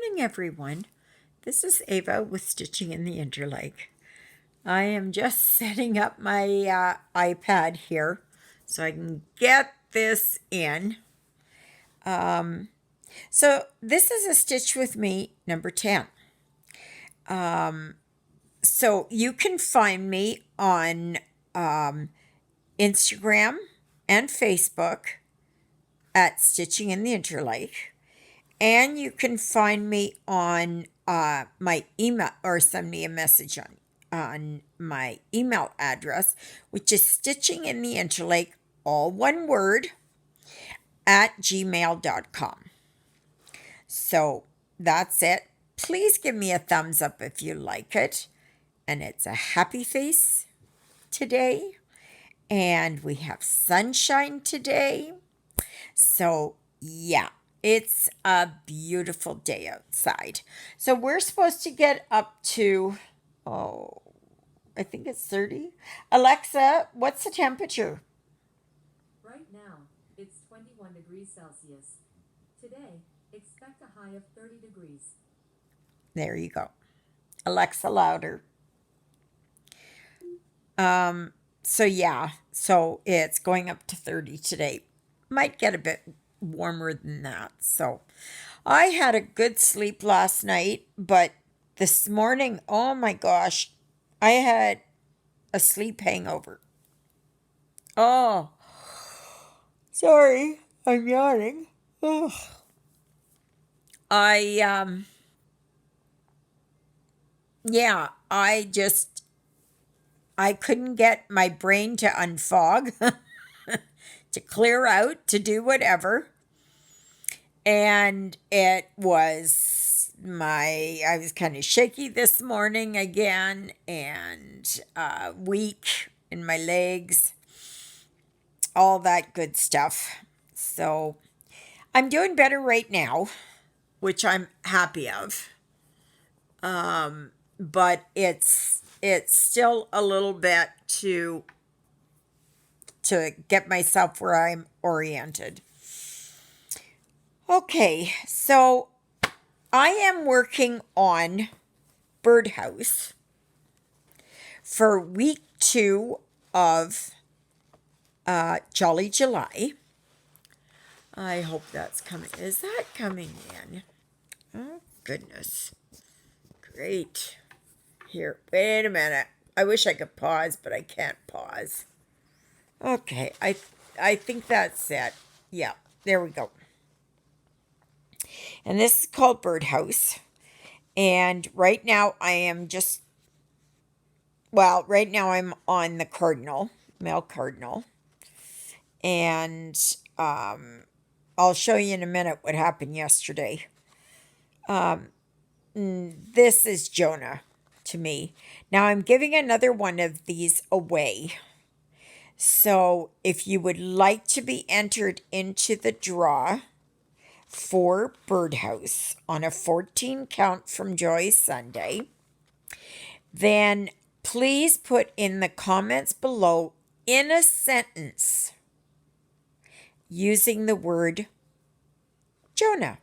morning, everyone. This is Eva with Stitching in the Interlake. I am just setting up my iPad here so I can get this in. So this is a Stitch with Me number 10. So you can find me on Instagram and Facebook at Stitching in the Interlake. And you can find me on my email or send me a message on my email address, which is stitchingintheinterlake, all one word, at gmail.com. So that's it. Please give me a thumbs up if you like it. And it's a happy face today. And we have sunshine today. So, yeah. It's a beautiful day outside. So we're supposed to get up to, I think it's 30. Alexa, what's the temperature? Right now, it's 21 degrees Celsius. Today, expect a high of 30 degrees. There you go. Alexa, louder. So it's going up to 30 today. Might get a bit warmer than that. So I had a good sleep last night, but this morning, oh my gosh, I had a sleep hangover. Oh, sorry, I'm yawning. Ugh. I yeah, I couldn't get my brain to unfog, to clear out, to do whatever. And I was kind of shaky this morning again and weak in my legs, all that good stuff. So I'm doing better right now, which I'm happy of. But it's still a little bit to get myself where I'm oriented. Okay, so I am working on Birdhouse for week 2 of Jolly July. I hope that's coming. Is that coming in? Oh, goodness. Great. Here, wait a minute. I wish I could pause, but I can't pause. Okay, I think that's it. Yeah, there we go. And this is called Birdhouse. And right now I'm on the cardinal, male cardinal. And I'll show you in a minute what happened yesterday. This is Jonah to me. Now I'm giving another one of these away. So if you would like to be entered into the draw for Birdhouse on a 14 count from Joy Sunday, then please put in the comments below in a sentence using the word Jonah.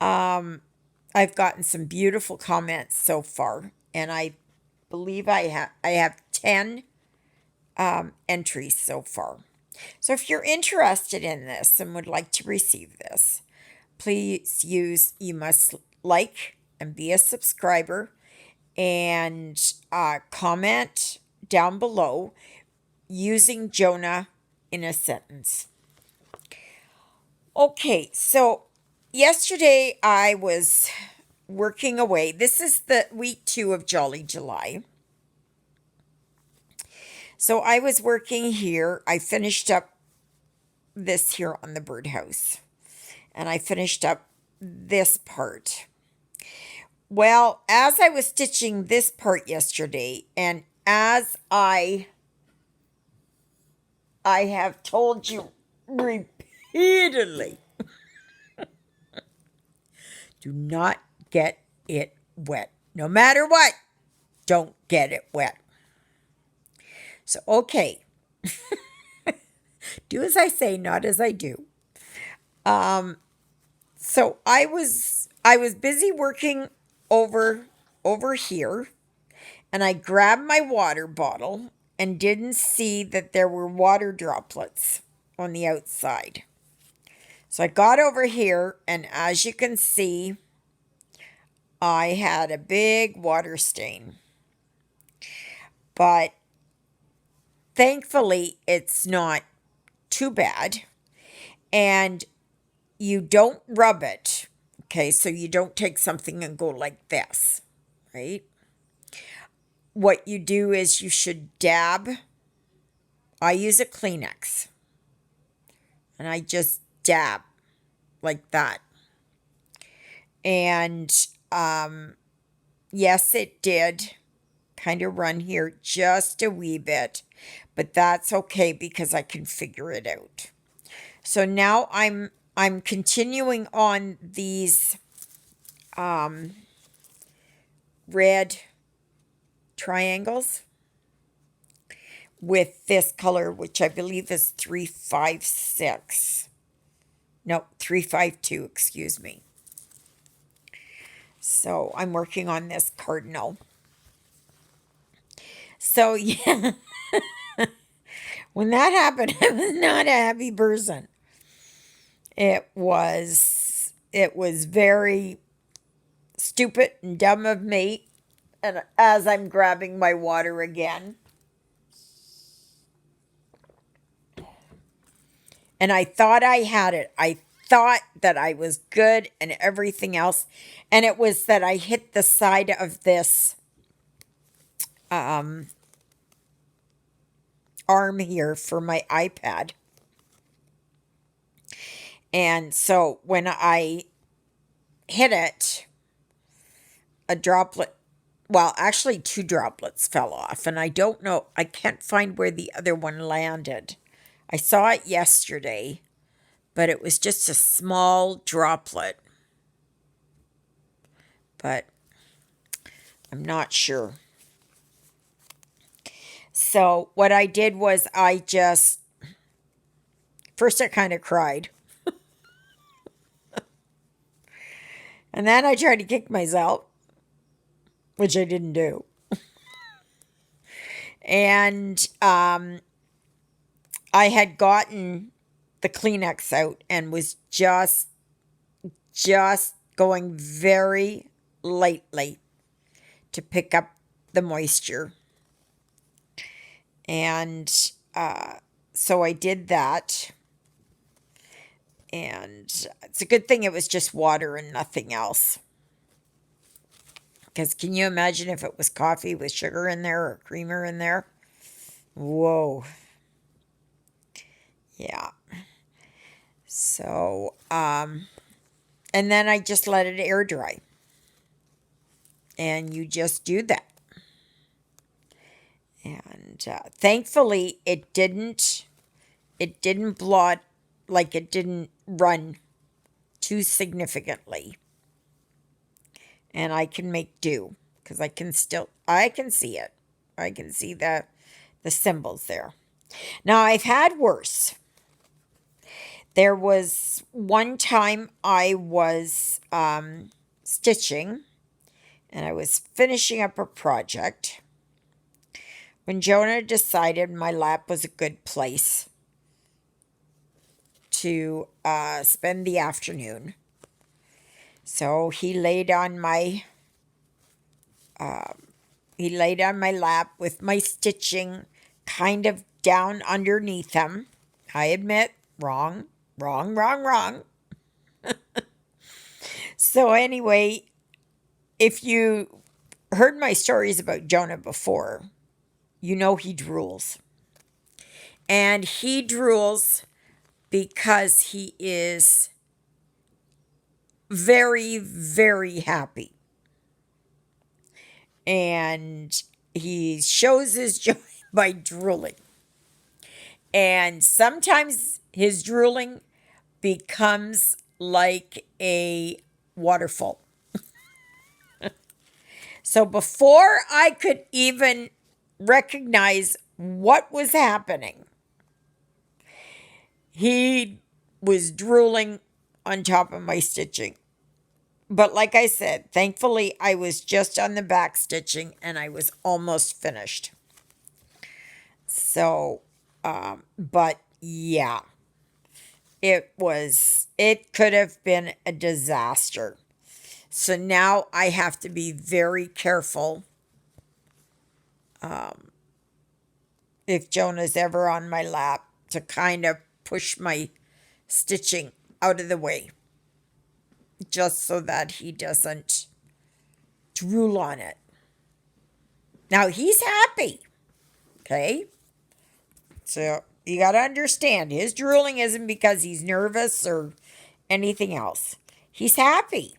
I've gotten some beautiful comments so far, and I believe I have 10 entries so far. So if you're interested in this and would like to receive this, you must like and be a subscriber and comment down below using Jonah in a sentence. Okay, so yesterday I was working away. This is the week 2 of Jolly July. So I was working here. I finished up this here on the birdhouse. And I finished up this part. Well, as I was stitching this part yesterday, and as I have told you repeatedly, do not get it wet. No matter what, don't get it wet. So, okay. Do as I say, not as I do. So I was busy working over here, and I grabbed my water bottle and didn't see that there were water droplets on the outside. So I got over here, and as you can see, I had a big water stain. But thankfully, it's not too bad. And you don't rub it. Okay, so you don't take something and go like this, right? What you do is you should dab. I use a Kleenex, and I just dab like that. And yes, it did kind of run here just a wee bit, but that's okay because I can figure it out. So now I'm continuing on these red triangles with this color, which I believe is 356. No, 352, excuse me. So I'm working on this cardinal. So yeah, when that happened, I was not a happy person. It was very stupid and dumb of me. And as I'm grabbing my water again, and I thought I had it. I thought that I was good and everything else. And it was that I hit the side of this arm here for my iPad. And so when I hit it, a droplet, well, actually, two droplets fell off. And I don't know, I can't find where the other one landed. I saw it yesterday, but it was just a small droplet. But I'm not sure. So what I did was first I kind of cried. And then I tried to kick myself, which I didn't do. And I had gotten the Kleenex out and was just going very lightly to pick up the moisture. And so I did that. And it's a good thing it was just water and nothing else. Because can you imagine if it was coffee with sugar in there or creamer in there? Whoa. Yeah. So, and then I just let it air dry. And you just do that. And thankfully, it didn't blot, like it didn't run too significantly. And I can make do because I can see it. I can see the symbols there. Now, I've had worse. There was one time I was stitching, and I was finishing up a project when Jonah decided my lap was a good place to spend the afternoon. So he laid on my lap with my stitching kind of down underneath him. I admit, wrong. So anyway, if you heard my stories about Jonah before, you know he drools. And he drools because he is very, very happy. And he shows his joy by drooling. And sometimes his drooling becomes like a waterfall. So before I could even recognize what was happening, he was drooling on top of my stitching. But like I said, thankfully I was just on the back stitching and I was almost finished. So, but yeah, it could have been a disaster. So now I have to be very careful if Jonah's ever on my lap to kind of push my stitching out of the way just so that he doesn't drool on it. Now he's happy, okay? So you got to understand his drooling isn't because he's nervous or anything else. He's happy.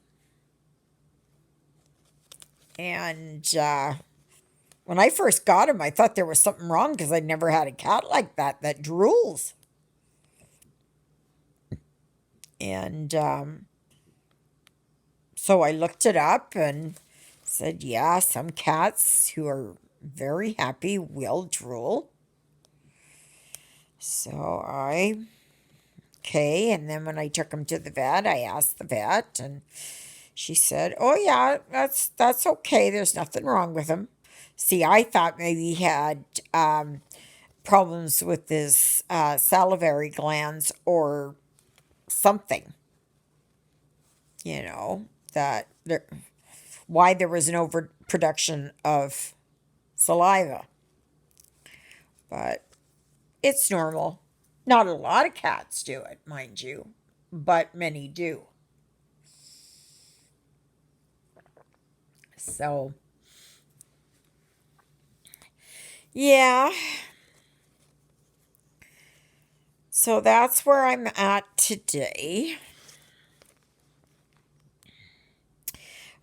And when I first got him, I thought there was something wrong because I'd never had a cat like that drools. And so I looked it up and said, yeah, some cats who are very happy will drool. So okay. And then when I took him to the vet, I asked the vet and she said, oh yeah, that's okay. There's nothing wrong with him. See, I thought maybe he had problems with his salivary glands or something, that why there was an overproduction of saliva. But it's normal. Not a lot of cats do it, mind you, but many do. So, yeah. So that's where I'm at today.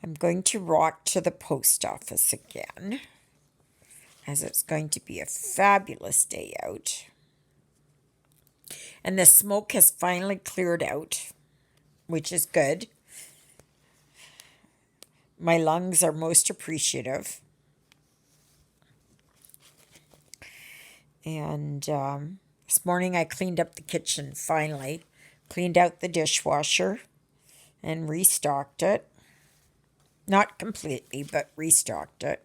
I'm going to rock to the post office again, as it's going to be a fabulous day out. And the smoke has finally cleared out, which is good. My lungs are most appreciative. And this morning I cleaned up the kitchen finally, cleaned out the dishwasher and restocked it. Not completely, but restocked it.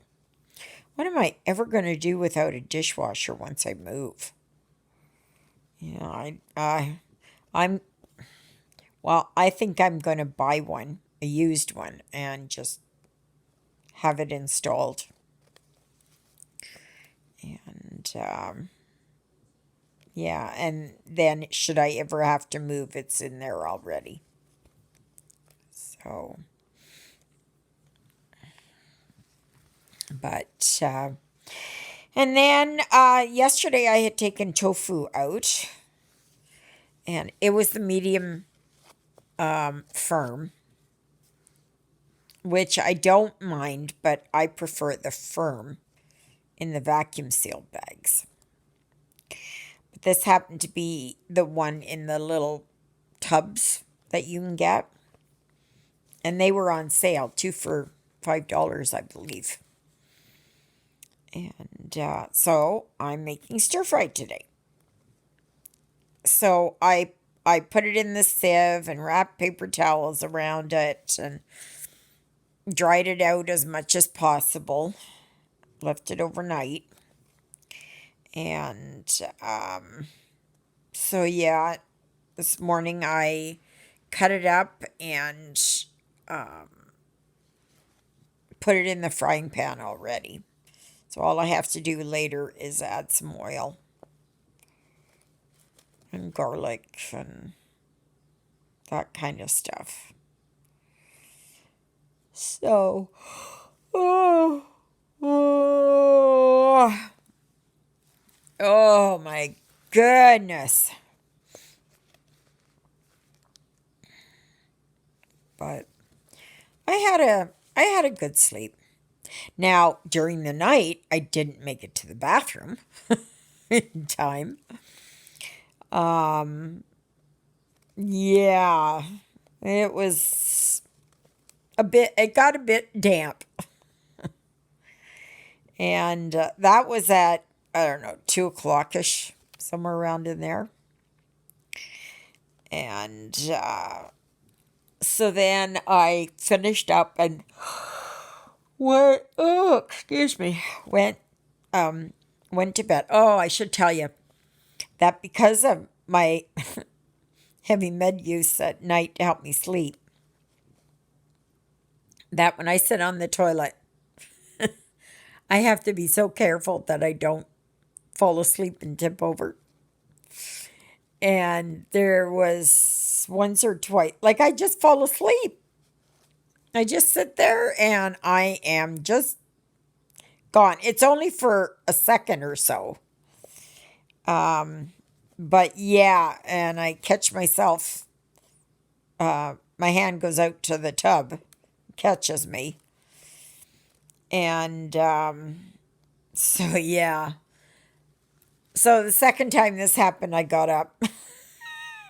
What am I ever going to do without a dishwasher once I move? Yeah, I think I'm going to buy one, a used one, and just have it installed. And yeah, and then should I ever have to move, it's in there already. So, but and then yesterday I had taken tofu out, and it was the medium firm, which I don't mind, but I prefer the firm in the vacuum sealed bags. But this happened to be the one in the little tubs that you can get, and they were on sale, 2 for $5, I believe. And so I'm making stir fry today. So I put it in the sieve and wrapped paper towels around it and dried it out as much as possible. Left it overnight. And so yeah, this morning I cut it up and put it in the frying pan already. So all I have to do later is add some oil and garlic and that kind of stuff. So, oh my goodness. But I had a good sleep. Now, during the night, I didn't make it to the bathroom in time. Yeah, it was it got a bit damp. And that was at, I don't know, 2 o'clock-ish, somewhere around in there. And So then I finished up and went, oh, excuse me, went to bed. Oh, I should tell you that because of my heavy med use at night to help me sleep, that when I sit on the toilet, I have to be so careful that I don't fall asleep and tip over. And there was once or twice, like I just fall asleep. I just sit there and I am just gone. It's only for a second or so. But yeah, and I catch myself, my hand goes out to the tub, catches me. And so, yeah. So the second time this happened, I got up.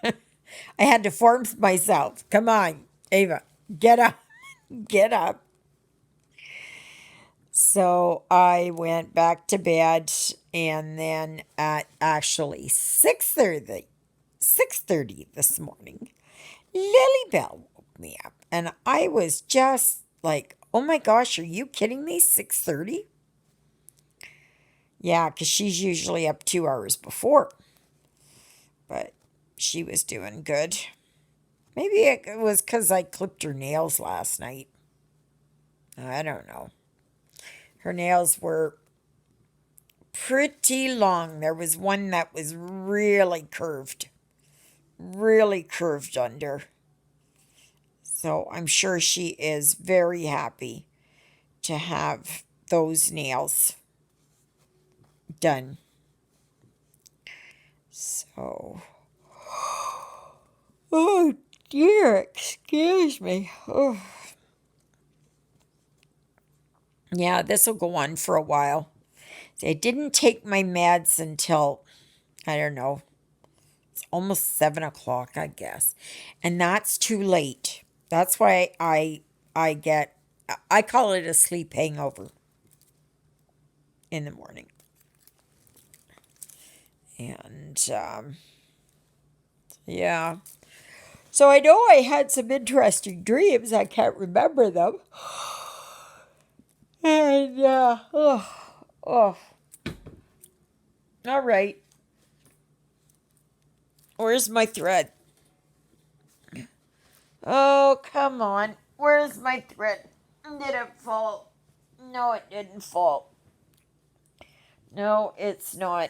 I had to force myself. Come on, Ava, get up, get up. So I went back to bed, and then at actually 6:30 this morning, Lily Bell woke me up, and I was just like, "Oh my gosh, are you kidding me? 6:30?" Yeah, because she's usually up 2 hours before, but she was doing good. Maybe it was because I clipped her nails last night. I don't know. Her nails were pretty long. There was one that was really curved under. So I'm sure she is very happy to have those nails done. So, oh dear, excuse me. Oh. Yeah, this will go on for a while. I didn't take my meds until, I don't know, it's almost 7 o'clock, I guess. And that's too late. That's why I call it a sleep hangover in the morning. And yeah. So I know I had some interesting dreams. I can't remember them. And oh, all right. Where's my thread? Oh, come on. Where's my thread? Did it fall? No, it didn't fall. No, it's not.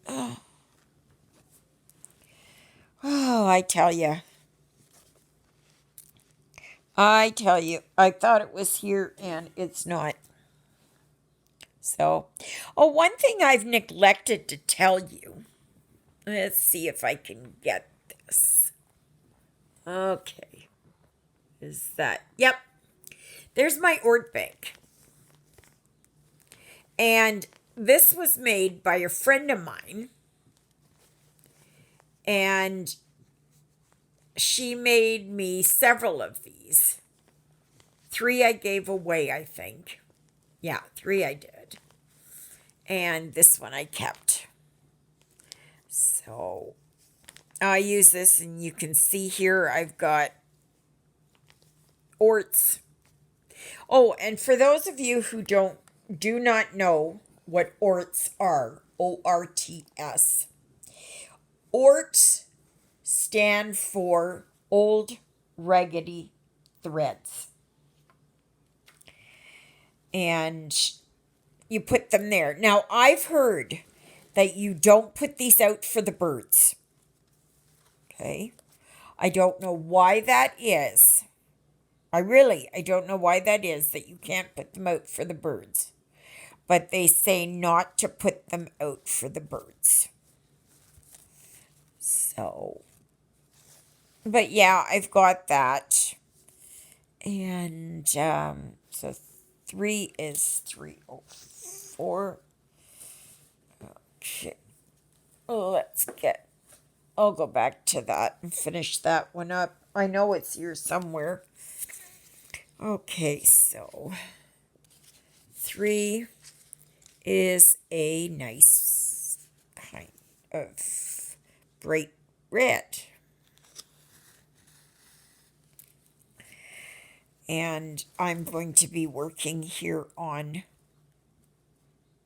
Oh, I tell you. I thought it was here and it's not. So, oh, one thing I've neglected to tell you. Let's see if I can get this. Okay. Is that? Yep. There's my Ort Bank. And this was made by a friend of mine. And she made me several of these. 3 I gave away, I think. Yeah, 3 I did. And this one I kept. So I use this, and you can see here I've got orts. Oh, and for those of you who do not know what orts are, ORTS. Orts stand for Old Raggedy Threads. And you put them there. Now, I've heard that you don't put these out for the birds. Okay? I don't know why that is. I don't know why that is that you can't put them out for the birds. But they say not to put them out for the birds. So, but yeah, I've got that. And so 3 is 304. Okay. I'll go back to that and finish that one up. I know it's here somewhere. Okay, so 3 is a nice kind of bright red. And I'm going to be working here on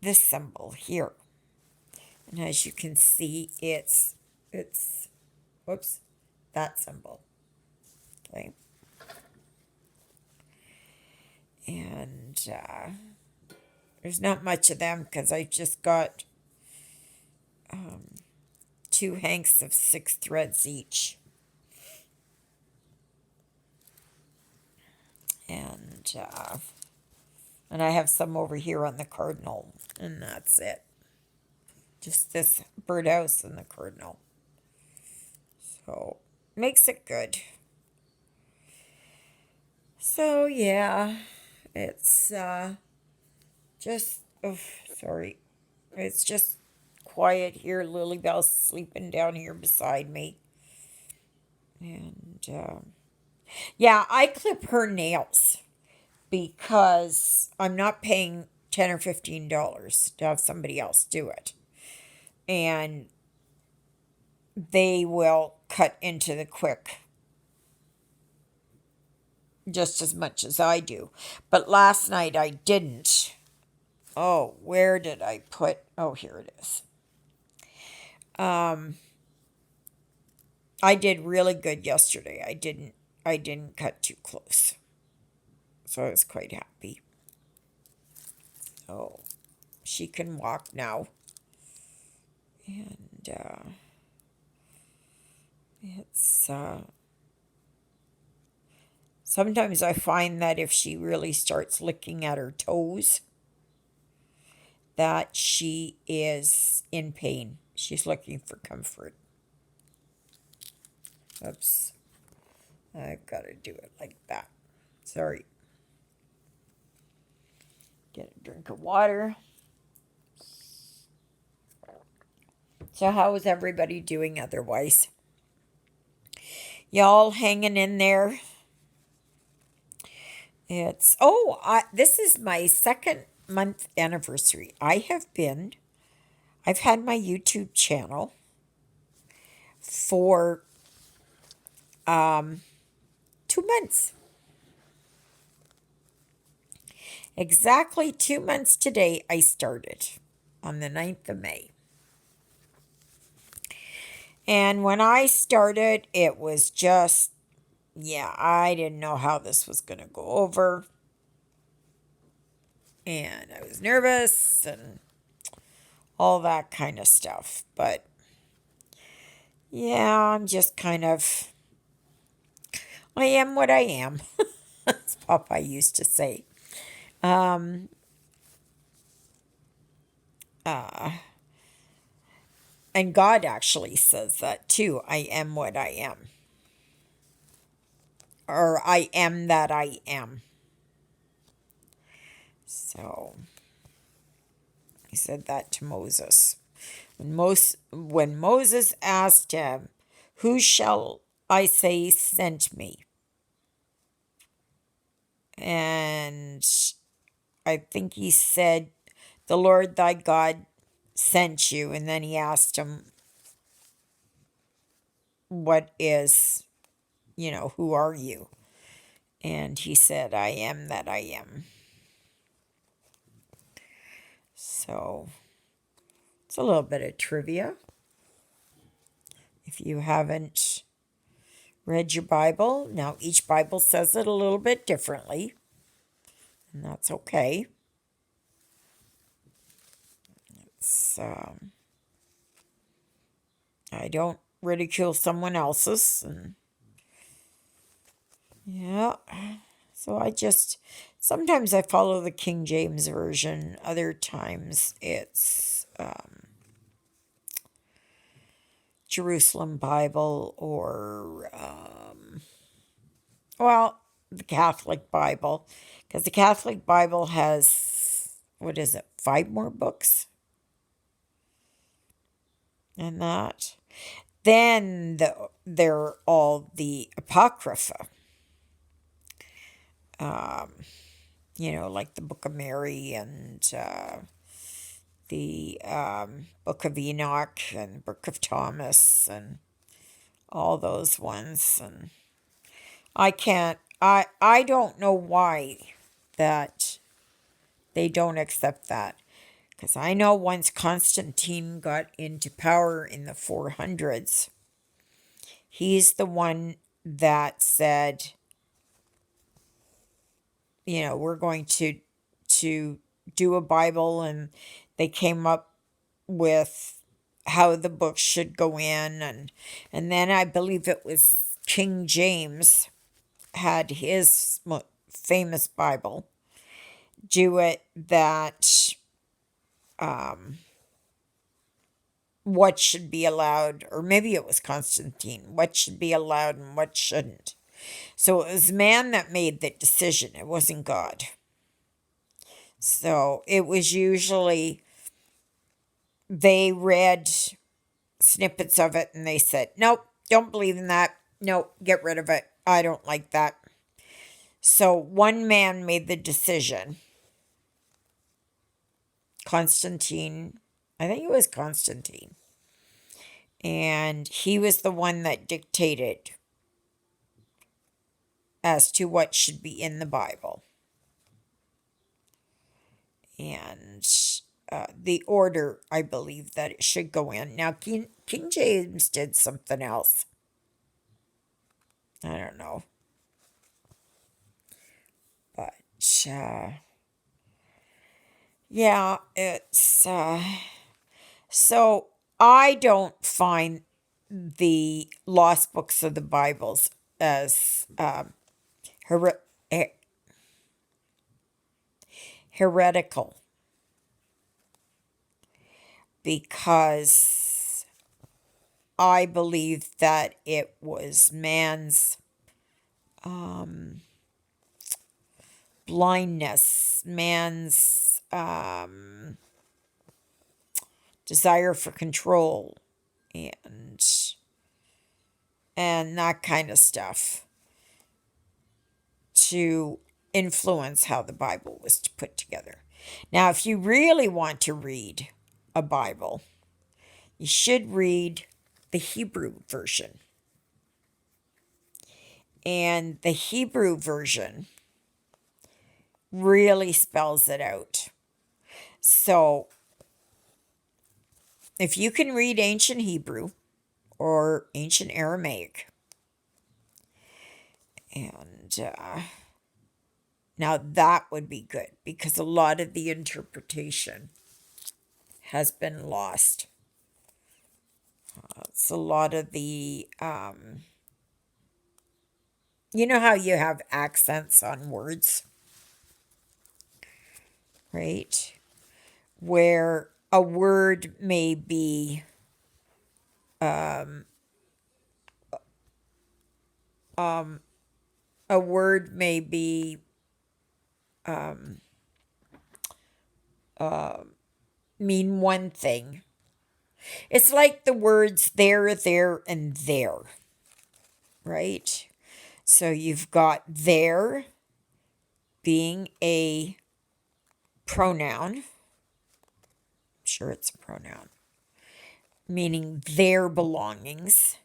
this symbol here. And as you can see, it's whoops, that symbol. Okay. And there's not much of them because I just got 2 hanks of 6 threads each. And I have some over here on the cardinal, and that's it. Just this birdhouse and the cardinal. So, makes it good. So, yeah, it's just, oh, sorry. It's just quiet here. Lilybell's sleeping down here beside me. And, yeah, I clip her nails because I'm not paying $10 or $15 to have somebody else do it. And they will cut into the quick just as much as I do. But last night I didn't. Oh, where did I put? Oh, here it is. I did really good yesterday. I didn't cut too close. So I was quite happy. Oh, she can walk now. And it's sometimes I find that if she really starts licking at her toes, that she is in pain. She's looking for comfort. Oops. I've got to do it like that. Sorry. Get a drink of water. So how is everybody doing otherwise? Y'all hanging in there? It's, this is my 2nd month anniversary. I've had my YouTube channel for 2 months. Exactly 2 months today I started on the 9th of May. And when I started, it was just, yeah, I didn't know how this was going to go over. And I was nervous and all that kind of stuff. But yeah, I'm just kind of, I am what I am. That's Papa used to say. And God actually says that too. I am what I am. Or I am that I am. So he said that to Moses. When Moses asked him, "Who shall I say sent me?" And I think he said, "The Lord thy God sent you." And then he asked him, "What is, who are you?" And he said, "I am that I am." So it's a little bit of trivia. If you haven't read your Bible, now each Bible says it a little bit differently, and that's okay. It's, I don't ridicule someone else's, and yeah. So sometimes I follow the King James Version, other times it's Jerusalem Bible or, the Catholic Bible. Because the Catholic Bible has, 5 more books? And that. Then they're all the Apocrypha. Like the Book of Mary and the Book of Enoch and Book of Thomas and all those ones. And I can't I don't know why that they don't accept that. Because I know once Constantine got into power in the 400s, he's the one that said, we're going to do a Bible, and they came up with how the books should go in, and then I believe it was King James had his famous Bible do it, that what should be allowed, or maybe it was Constantine, what should be allowed and what shouldn't. So it was man that made the decision, it wasn't God. So it was usually they read snippets of it and they said, nope, don't believe in that. Nope, get rid of it. I don't like that. So one man made the decision. Constantine, I think it was Constantine. And he was the one that dictated as to what should be in the Bible. And the order, I believe, that it should go in. Now, King James did something else. I don't know. But, yeah, it's... so, I don't find the lost books of the Bibles as heretical, because I believe that it was man's blindness, man's desire for control, and that kind of stuff to influence how the Bible was put together. Now, if you really want to read a Bible, you should read the Hebrew version. And the Hebrew version really spells it out. So, if you can read ancient Hebrew or ancient Aramaic, and now that would be good, because a lot of the interpretation has been lost. It's a lot of the, you know how you have accents on words, right? Where a word may be a word may be mean one thing. It's like the words there, and there, right? So you've got there being a pronoun. I'm sure it's a pronoun. Meaning their belongings.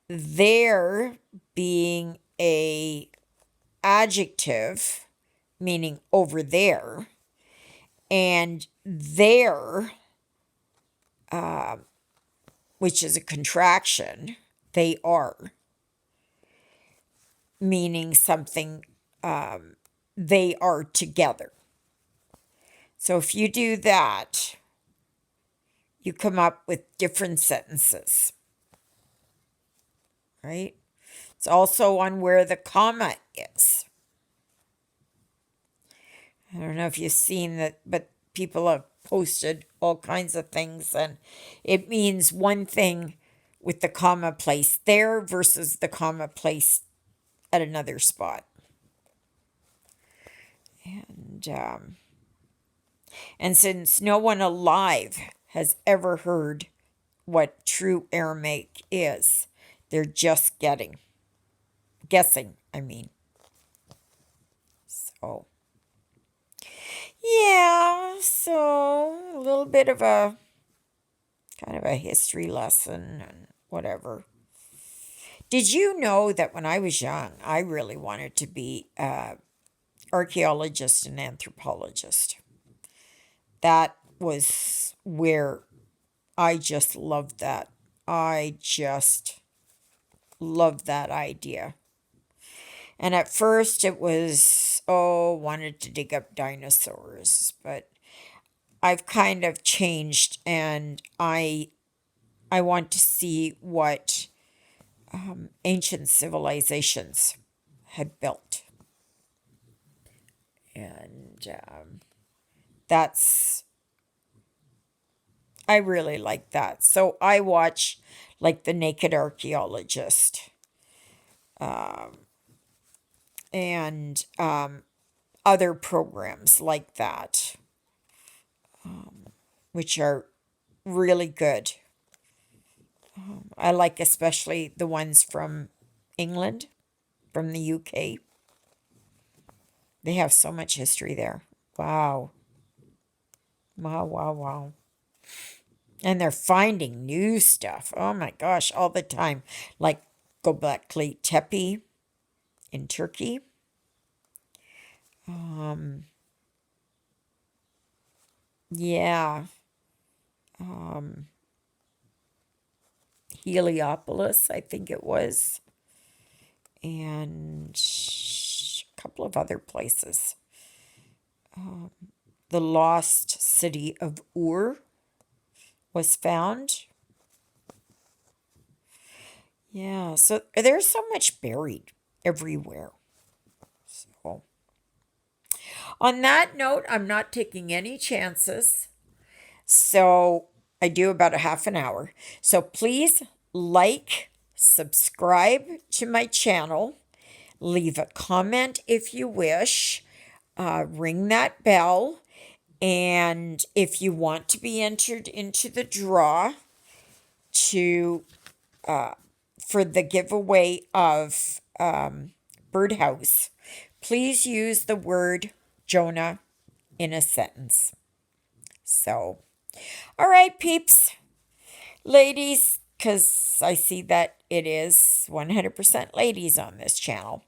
There being a adjective, meaning over there. And there, which is a contraction, they are, meaning something, they are together. So if you do that, you come up with different sentences, right? It's also on where the comma is. I don't know if you've seen that, but people have posted all kinds of things, and it means one thing with the comma placed there versus the comma placed at another spot. And since no one alive has ever heard what true Aramaic is, they're just guessing, I mean. So, yeah, so a little bit of a kind of a history lesson and whatever. Did you know that when I was young, I really wanted to be an archaeologist and anthropologist? That was where I just loved that. I just loved that idea. And at first it was, oh, wanted to dig up dinosaurs, but I've kind of changed and I want to see what ancient civilizations had built. And that's, I really like that. So I watch like The Naked Archaeologist and other programs like that, which are really good. I like especially the ones from England, from the UK. They have so much history there. Wow. Wow, wow, wow. And they're finding new stuff. Oh my gosh, all the time. Like Göbekli Tepe in Turkey. Yeah. Heliopolis, I think it was. And a couple of other places. The lost city of Ur was found. Yeah, so there's so much buried everywhere. So, on that note, I'm not taking any chances. So, I do about a half an hour. So, please like, subscribe to my channel, leave a comment if you wish, ring that bell. And if you want to be entered into the draw to for the giveaway of Birdhouse, please use the word Jonah in a sentence. So, all right, peeps, ladies, because I see that it is 100% ladies on this channel.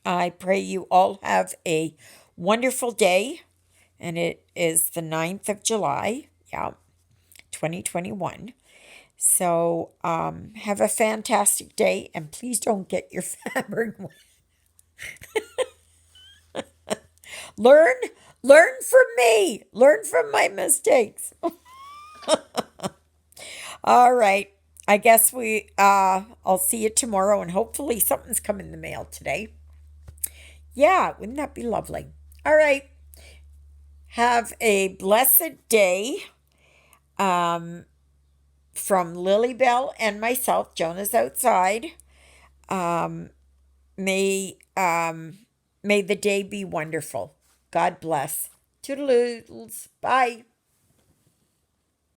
I pray you all have a wonderful day, and it is the 9th of July, 2021. So have a fantastic day, and please don't get your fabric wet. Learn, learn from me. Learn from my mistakes. All right. I guess I'll see you tomorrow, and hopefully something's come in the mail today. Yeah, wouldn't that be lovely? All right. Have a blessed day. From Lilybell and myself, Jonah's outside. Um, may may the day be wonderful. God bless. Toodaloos. Bye.